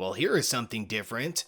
Well, here is something different.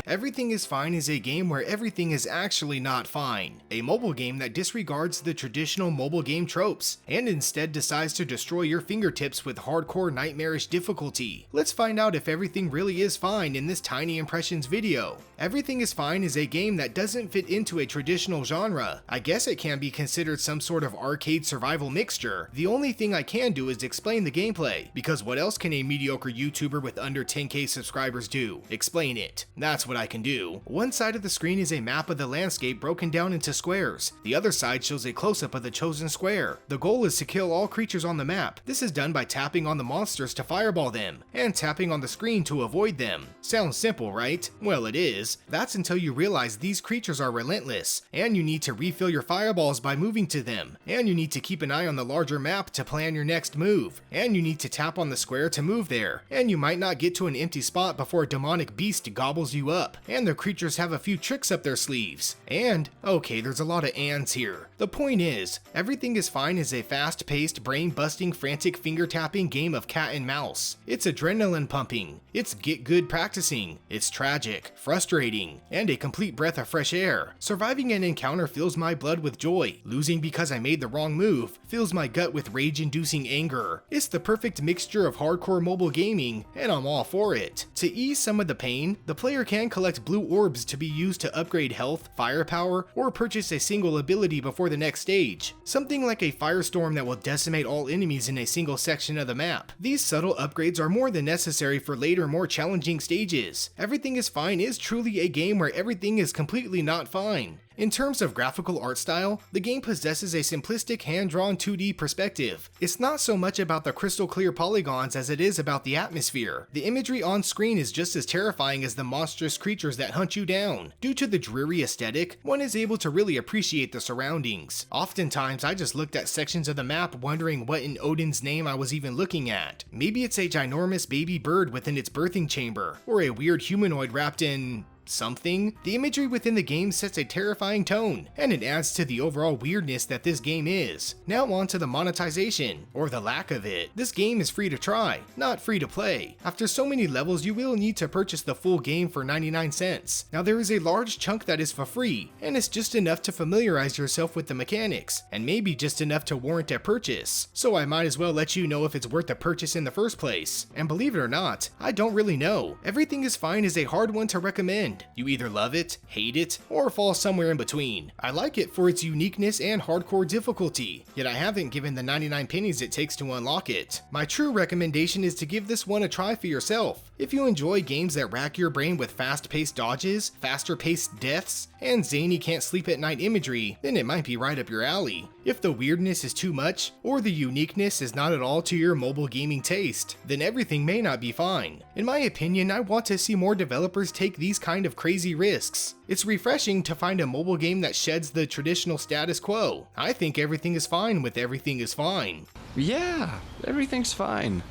Everything is Fine is a game where everything is actually not fine. A mobile game that disregards the traditional mobile game tropes, and instead decides to destroy your fingertips with hardcore nightmarish difficulty. Let's find out if everything really is fine in this Tiny Impressions video. Everything is Fine is a game that doesn't fit into a traditional genre. I guess it can be considered some sort of arcade survival mixture. The only thing I can do is explain the gameplay, because what else can a mediocre YouTuber with under 10k subscribers do? Explain it. That's what I can do. One side of the screen is a map of the landscape broken down into squares. The other side shows a close-up of the chosen square. The goal is to kill all creatures on the map. This is done by tapping on the monsters to fireball them, and tapping on the screen to avoid them. Sounds simple, right? Well, it is. That's until you realize these creatures are relentless, and you need to refill your fireballs by moving to them, and you need to keep an eye on the larger map to plan your next move, and you need to tap on the square to move there, and you might not get to an empty spot before a demonic beast gobbles you up. And the creatures have a few tricks up their sleeves. And, okay, there's a lot of ands here. The point is, Everything is Fine is a fast-paced, brain-busting, frantic finger-tapping game of cat and mouse. It's adrenaline pumping. It's get good practicing. It's tragic, frustrating, and a complete breath of fresh air. Surviving an encounter fills my blood with joy. Losing because I made the wrong move fills my gut with rage-inducing anger. It's the perfect mixture of hardcore mobile gaming, and I'm all for it. To ease some of the pain, the player can collect blue orbs to be used to upgrade health, firepower, or purchase a single ability before the next stage. Something like a firestorm that will decimate all enemies in a single section of the map. These subtle upgrades are more than necessary for later, more challenging stages. Everything is Fine is truly a game where everything is completely not fine. In terms of graphical art style, the game possesses a simplistic hand-drawn 2D perspective. It's not so much about the crystal clear polygons as it is about the atmosphere. The imagery on screen is just as terrifying as the monstrous creatures that hunt you down. Due to the dreary aesthetic, one is able to really appreciate the surroundings. Oftentimes, I just looked at sections of the map wondering what in Odin's name I was even looking at. Maybe it's a ginormous baby bird within its birthing chamber, or a weird humanoid wrapped in something. The imagery within the game sets a terrifying tone, and it adds to the overall weirdness that this game is. Now on to the monetization, or the lack of it. This game is free to try, not free to play. After so many levels, you will need to purchase the full game for 99 cents. Now there is a large chunk that is for free, and it's just enough to familiarize yourself with the mechanics, and maybe just enough to warrant a purchase. So I might as well let you know if it's worth the purchase in the first place. And believe it or not, I don't really know. Everything is Fine is a hard one to recommend. You either love it, hate it, or fall somewhere in between. I like it for its uniqueness and hardcore difficulty, yet I haven't given the 99 pennies it takes to unlock it. My true recommendation is to give this one a try for yourself. If you enjoy games that rack your brain with fast-paced dodges, faster-paced deaths, and zany can't sleep at night imagery, then it might be right up your alley. If the weirdness is too much, or the uniqueness is not at all to your mobile gaming taste, then everything may not be fine. In my opinion, I want to see more developers take these kind of crazy risks. It's refreshing to find a mobile game that sheds the traditional status quo. I think everything is fine with Everything is Fine. Yeah, everything's fine.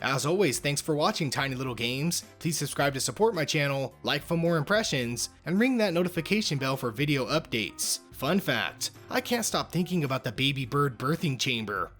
As always, thanks for watching Tiny Little Games. Please subscribe to support my channel, like for more impressions, and ring that notification bell for video updates. Fun fact, I can't stop thinking about the baby bird birthing chamber.